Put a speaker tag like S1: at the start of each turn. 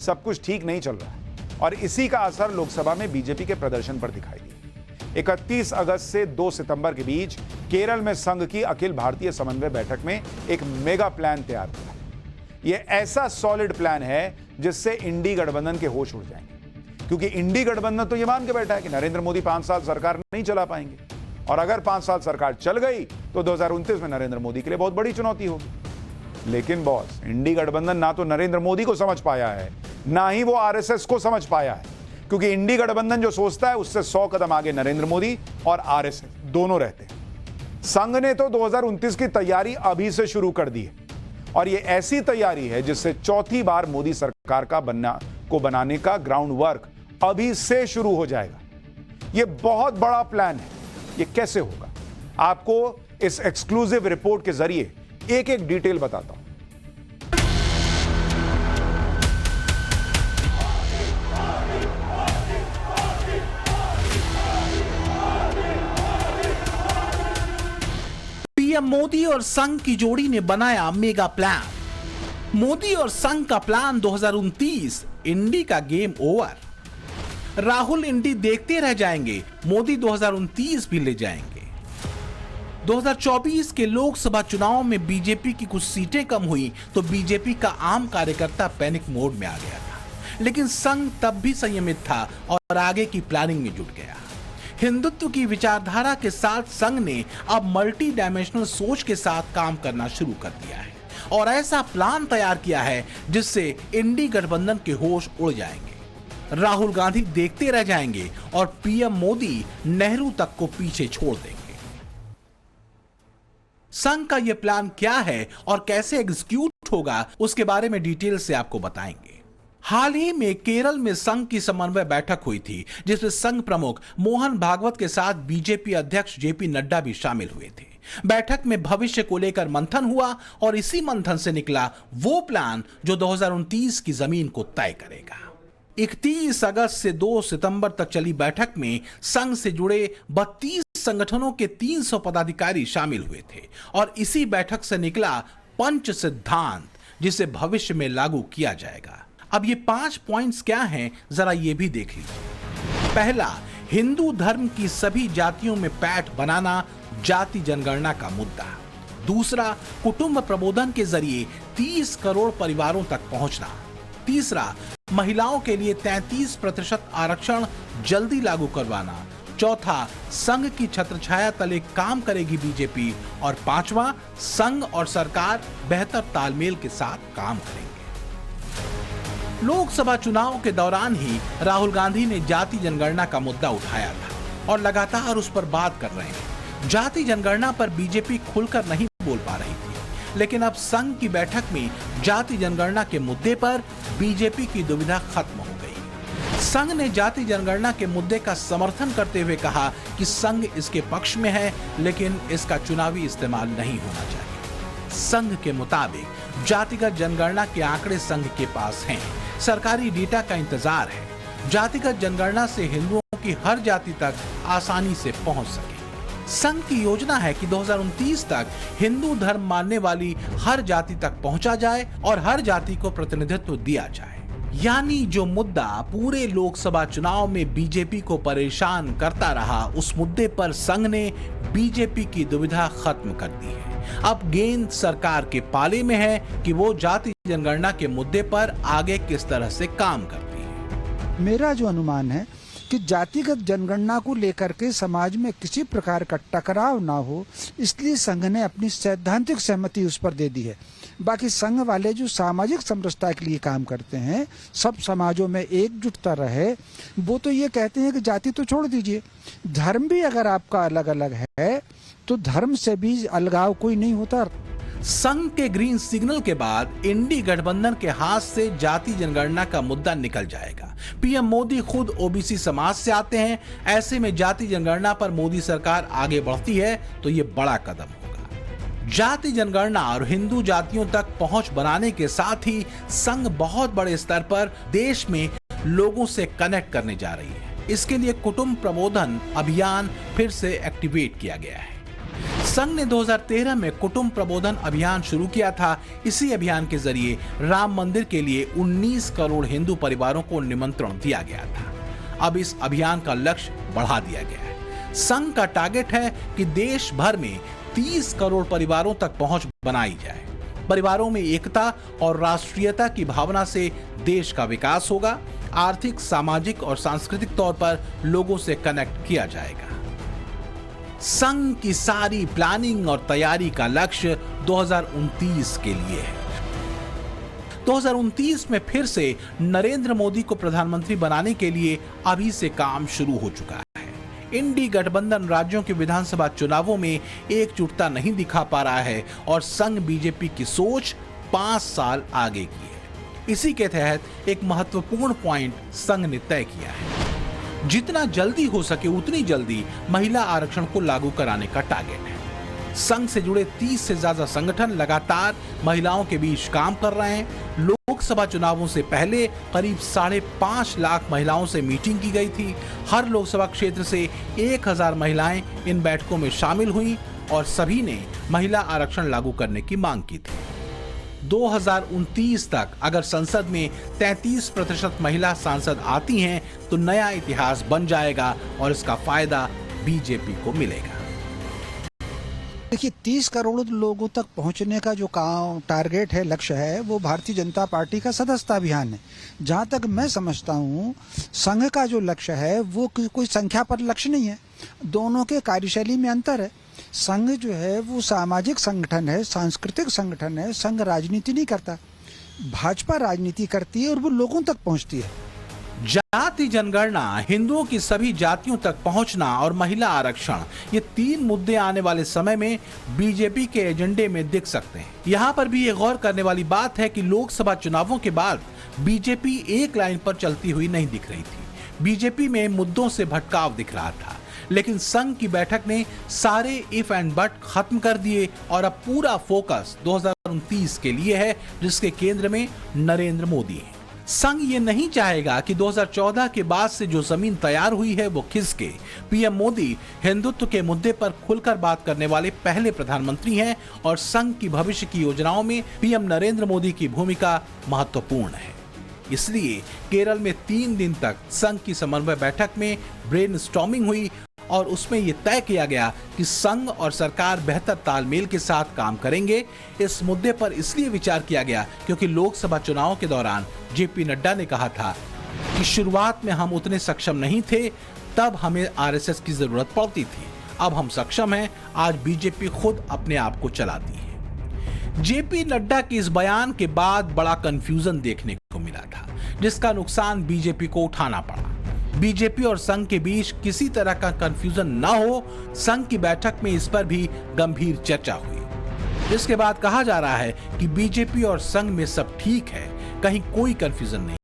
S1: सब कुछ ठीक नहीं चल रहा है और इसी का असर लोकसभा में बीजेपी के प्रदर्शन पर दिखाई दिया। 31 अगस्त से 2 सितंबर के बीच केरल में संघ की अखिल भारतीय समन्वय बैठक में एक मेगा प्लान तैयार हुआ है। यह ऐसा सॉलिड प्लान है जिससे इंडी गठबंधन के होश उड़ जाएंगे, क्योंकि इंडी गठबंधन तो यह मान के बैठा है कि नरेंद्र मोदी 5 साल सरकार नहीं चला पाएंगे, और अगर 5 साल सरकार चल गई तो 2029 में नरेंद्र मोदी के लिए बहुत बड़ी चुनौती होगी। लेकिन बॉस, इंडी गठबंधन ना तो नरेंद्र मोदी को समझ पाया है, ना ही वो आरएसएस को समझ पाया है, क्योंकि इंडी गठबंधन जो सोचता है उससे 100 कदम आगे नरेंद्र मोदी और आरएसएस दोनों रहते हैं। संघ ने तो 2029 की तैयारी अभी से शुरू कर दी है, और ये ऐसी तैयारी है जिससे चौथी बार मोदी सरकार बनाने का ग्राउंड वर्क अभी से शुरू हो जाएगा। ये बहुत बड़ा प्लान है। ये कैसे होगा, आपको इस एक्सक्लूसिव रिपोर्ट के जरिए एक एक डिटेल बताता हूं।
S2: पीएम मोदी और संघ की जोड़ी ने बनाया मेगा प्लान। मोदी और संघ का प्लान 2029, इंडी का गेम ओवर। राहुल इंडी देखते रह जाएंगे, मोदी 2029 भी ले जाएंगे। 2024 के लोकसभा चुनाव में बीजेपी की कुछ सीटें कम हुई तो बीजेपी का आम कार्यकर्ता पैनिक मोड में आ गया था, लेकिन संघ तब भी संयमित था और आगे की प्लानिंग में जुट गया। हिंदुत्व की विचारधारा के साथ संघ ने अब मल्टी डायमेंशनल सोच के साथ काम करना शुरू कर दिया है और ऐसा प्लान तैयार किया है जिससे इंडी गठबंधन के होश उड़ जाएंगे, राहुल गांधी देखते रह जाएंगे और पीएम मोदी नेहरू तक को पीछे छोड़ देंगे। संघ का यह प्लान क्या है और कैसे एग्जीक्यूट होगा, उसके बारे में डिटेल से आपको बताएंगे। हाल ही में केरल में संघ की समन्वय बैठक हुई थी, जिसमें संघ प्रमुख मोहन भागवत के साथ बीजेपी अध्यक्ष जेपी नड्डा भी शामिल हुए थे। बैठक में भविष्य को लेकर मंथन हुआ और इसी मंथन से निकला वो प्लान जो 2029 की जमीन को तय करेगा। 31 अगस्त से 2 सितंबर तक चली बैठक में संघ से जुड़े 32 संगठनों के 300 पदाधिकारी शामिल हुए थे और इसी बैठक से निकला पंच सिद्धांत, जिसे भविष्य में लागू किया जाएगा। अब ये 5 पॉइंट्स क्या हैं, जरा ये भी देख लीजिए। पहला, हिंदू धर्म की सभी जातियों में पैठ बनाना, जाति जनगणना का मुद्दा। दूसरा, कुटुंब प्रबोधन के जरिए 30 करोड़ परिवारों तक पहुंचना। तीसरा, महिलाओं के लिए 33% आरक्षण जल्दी लागू करवाना। चौथा, संघ की छत्रछाया तले काम करेगी बीजेपी। और पांचवा, संघ और सरकार बेहतर तालमेल के साथ काम करेंगे। लोकसभा चुनाव के दौरान ही राहुल गांधी ने जाति जनगणना का मुद्दा उठाया था और लगातार उस पर बात कर रहे हैं। जाति जनगणना पर बीजेपी खुलकर नहीं बोल पा रही थी, लेकिन अब संघ की बैठक में जाति जनगणना के मुद्दे पर बीजेपी की दुविधा खत्म हो गई। संघ ने जाति जनगणना के मुद्दे का समर्थन करते हुए कहा कि संघ इसके पक्ष में है, लेकिन इसका चुनावी इस्तेमाल नहीं होना चाहिए। संघ के मुताबिक जातिगत जनगणना के आंकड़े संघ के पास हैं, सरकारी डेटा का इंतजार है। जातिगत जनगणना से हिंदुओं की हर जाति तक आसानी से पहुंच सके। संघ की योजना है कि 2029 तक हिंदू धर्म मानने वाली हर जाति तक पहुंचा जाए और हर जाति को प्रतिनिधित्व दिया जाए। यानी जो मुद्दा पूरे लोकसभा चुनाव में बीजेपी को परेशान करता रहा, उस मुद्दे पर संघ ने बीजेपी की दुविधा खत्म कर दी है। अब गेंद सरकार के पाले में है कि वो जाति जनगणना के मुद्दे पर आगे किस तरह से काम करती है।
S3: मेरा जो अनुमान है कि जातिगत जनगणना को लेकर के समाज में किसी प्रकार का टकराव ना हो, इसलिए संघ ने अपनी सैद्धांतिक सहमति उस पर दे दी है। बाकी संघ वाले जो सामाजिक समरसता के लिए काम करते हैं, सब समाजों में एकजुटता रहे, वो तो ये कहते हैं कि जाति तो छोड़ दीजिए, धर्म भी अगर आपका अलग अलग है तो धर्म से भी अलगाव कोई नहीं होता।
S2: संघ के ग्रीन सिग्नल के बाद इंडी गठबंधन के हाथ से जाति जनगणना का मुद्दा निकल जाएगा। पीएम मोदी खुद ओबीसी समाज से आते हैं, ऐसे में जाति जनगणना पर मोदी सरकार आगे बढ़ती है तो ये बड़ा कदम होगा। जाति जनगणना और हिंदू जातियों तक पहुंच बनाने के साथ ही संघ बहुत बड़े स्तर पर देश में लोगों से कनेक्ट करने जा रही है। इसके लिए कुटुंब प्रबोधन अभियान फिर से एक्टिवेट किया गया है। संघ ने 2013 में कुटुंब प्रबोधन अभियान शुरू किया था। इसी अभियान के जरिए राम मंदिर के लिए 19 करोड़ हिंदू परिवारों को निमंत्रण दिया गया था। अब इस अभियान का लक्ष्य बढ़ा दिया गया है। संघ का टारगेट है कि देश भर में 30 करोड़ परिवारों तक पहुंच बनाई जाए। परिवारों में एकता और राष्ट्रीयता की भावना से देश का विकास होगा। आर्थिक, सामाजिक और सांस्कृतिक तौर पर लोगों से कनेक्ट किया जाएगा। संघ की सारी प्लानिंग और तैयारी का लक्ष्य 2029 के लिए है। 2029 में फिर से नरेंद्र मोदी को प्रधानमंत्री बनाने के लिए अभी से काम शुरू हो चुका है। इंडी गठबंधन राज्यों के विधानसभा चुनावों में एकजुटता नहीं दिखा पा रहा है और संघ बीजेपी की सोच 5 साल आगे की है। इसी के तहत एक महत्वपूर्ण पॉइंट संघ ने तय किया है। जितना जल्दी हो सके उतनी जल्दी महिला आरक्षण को लागू कराने का टारगेट है। संघ से जुड़े 30 से ज्यादा संगठन लगातार महिलाओं के बीच काम कर रहे हैं। लोकसभा चुनावों से पहले करीब 5.5 लाख महिलाओं से मीटिंग की गई थी। हर लोकसभा क्षेत्र से 1000 महिलाएं इन बैठकों में शामिल हुई और सभी ने महिला आरक्षण लागू करने की मांग की थी। 2029 तक अगर संसद में 33% महिला सांसद आती हैं तो नया इतिहास बन जाएगा और इसका फायदा बीजेपी को मिलेगा।
S3: देखिए, 30 करोड़ लोगों तक पहुंचने का जो टारगेट है, लक्ष्य है, वो भारतीय जनता पार्टी का सदस्यता अभियान है। जहां तक मैं समझता हूं, संघ का जो लक्ष्य है वो कोई संख्या पर लक्ष्य नहीं है। दोनों के कार्यशैली में अंतर है। संघ जो है वो सामाजिक संगठन है, सांस्कृतिक संगठन है। संघ राजनीति नहीं करता, भाजपा राजनीति करती है और वो लोगों तक पहुंचती है।
S2: जाति जनगणना, हिंदुओं की सभी जातियों तक पहुंचना और महिला आरक्षण, ये 3 मुद्दे आने वाले समय में बीजेपी के एजेंडे में दिख सकते हैं। यहाँ पर भी ये गौर करने वाली बात है कि लोकसभा चुनावों के बाद बीजेपी एक लाइन पर चलती हुई नहीं दिख रही थी। बीजेपी में मुद्दों से भटकाव दिख रहा था, लेकिन संघ की बैठक ने सारे इफ एंड बट खत्म कर दिए और अब पूरा फोकस 2029 के लिए है, जिसके केंद्र में नरेंद्र मोदी है। संघ ये नहीं चाहेगा कि 2014 के बाद से जो जमीन तैयार हुई है वो खिसके। पीएम मोदी हिंदुत्व के मुद्दे पर खुलकर बात करने वाले पहले प्रधानमंत्री हैं और संघ की भविष्य की योजनाओं में पीएम नरेंद्र मोदी की भूमिका महत्वपूर्ण है। इसलिए केरल में 3 दिन तक संघ की समन्वय बैठक में ब्रेनस्टॉर्मिंग हुई और उसमें यह तय किया गया कि संघ और सरकार बेहतर तालमेल के साथ काम करेंगे। इस मुद्दे पर इसलिए विचार किया गया क्योंकि लोकसभा चुनाव के दौरान जेपी नड्डा ने कहा था कि शुरुआत में हम उतने सक्षम नहीं थे, तब हमें आरएसएस की जरूरत पड़ती थी। अब हम सक्षम हैं, आज बीजेपी खुद अपने आप को चलाती है। जेपी नड्डा के इस बयान के बाद बड़ा कंफ्यूजन देखने को मिला था, जिसका नुकसान बीजेपी को उठाना पड़ा। बीजेपी और संघ के बीच किसी तरह का कंफ्यूजन न हो, संघ की बैठक में इस पर भी गंभीर चर्चा हुई। इसके बाद कहा जा रहा है कि बीजेपी और संघ में सब ठीक है, कहीं कोई कंफ्यूजन नहीं।